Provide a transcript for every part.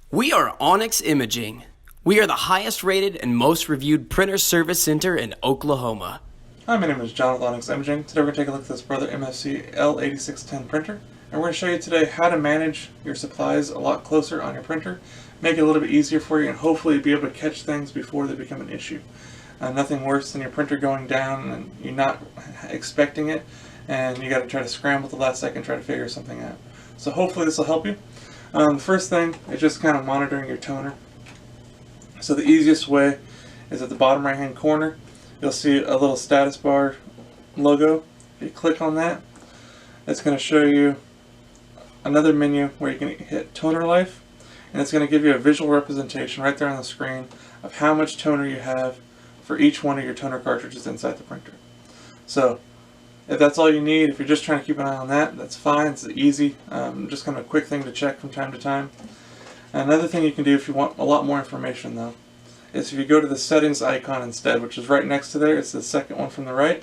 We are Onyx Imaging. We are the highest rated and most reviewed printer service center in Oklahoma. Hi, my name is John with Onyx Imaging. Today we're going to take a look at this Brother MFC L8610 printer. And we're going to show you today how to manage your supplies a lot closer on your printer, make it a little bit easier for you, and hopefully be able to catch things before they become an issue. Nothing worse than your printer going down and you're not expecting it, and you got to try to scramble at the last second, try to figure something out. So hopefully this will help you. The first thing is just kind of monitoring your toner. So the easiest way is at the bottom right hand corner, you'll see a little status bar logo. If you click on that, it's going to show you another menu where you can hit toner life, and it's going to give you a visual representation right there on the screen of how much toner you have for each one of your toner cartridges inside the printer. So if that's all you need, if you're just trying to keep an eye on that, that's fine. It's easy, just kind of a quick thing to check from time to time. Another thing you can do if you want a lot more information though, is if you go to the settings icon instead, which is right next to there. It's the second one from the right,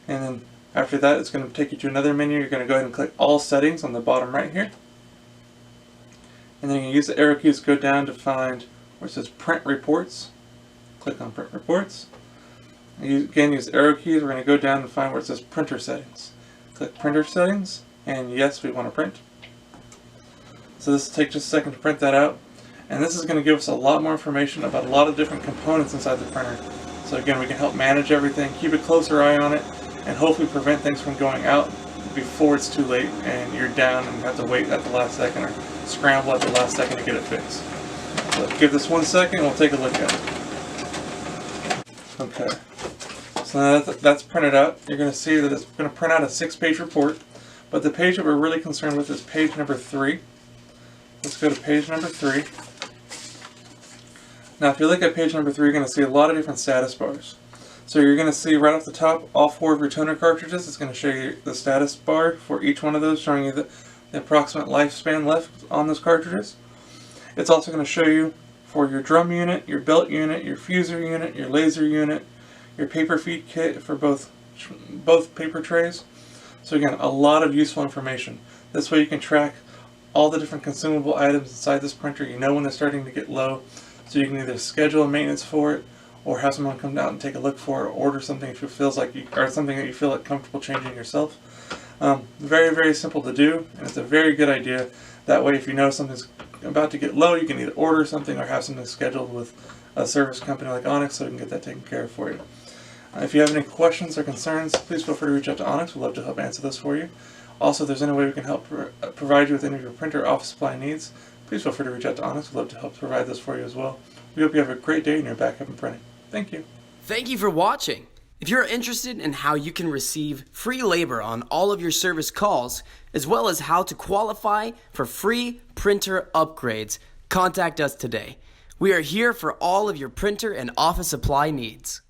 and then after that it's going to take you to another menu. You're going to go ahead and click all settings on the bottom right here, and then you can use the arrow keys to go down to find where it says print reports. Click on print reports. You again use arrow keys. We're going to go down and find where it says printer settings. Click printer settings, and yes, we want to print. So this will take just a second to print that out, and this is going to give us a lot more information about a lot of different components inside the printer. So again, we can help manage everything, keep a closer eye on it, and hopefully prevent things from going out before it's too late and you're down and have to wait at the last second or scramble at the last second to get it fixed. So give this 1 second and we'll take a look at it. Okay. So now that that's printed out, you're going to see that it's going to print out a 6-page report, but the page that we're really concerned with is page number 3. Let's go to page number 3. Now if you look at page number 3, you're going to see a lot of different status bars. So you're going to see right off the top all 4 of your toner cartridges. It's going to show you the status bar for each one of those, showing you the approximate lifespan left on those cartridges. It's also going to show you for your drum unit, your belt unit, your fuser unit, your laser unit, your paper feed kit for both paper trays. So again, a lot of useful information. This way you can track all the different consumable items inside this printer. You know when they're starting to get low, so you can either schedule a maintenance for it or have someone come down and take a look for it, or order something if it feels like or something that you feel like comfortable changing yourself. Very, very simple to do, and it's a very good idea. That way if you know something's about to get low, you can either order something or have something scheduled with a service company like Onyx so we can get that taken care of for you. If you have any questions or concerns, please feel free to reach out to Onyx. We'd love to help answer those for you. Also, if there's any way we can help provide you with any of your printer office supply needs, please feel free to reach out to Onyx. We'd love to help provide this for you as well. We hope you have a great day and you're back up and printing. Thank you. Thank you for watching. If you're interested in how you can receive free labor on all of your service calls, as well as how to qualify for free printer upgrades, contact us today. We are here for all of your printer and office supply needs.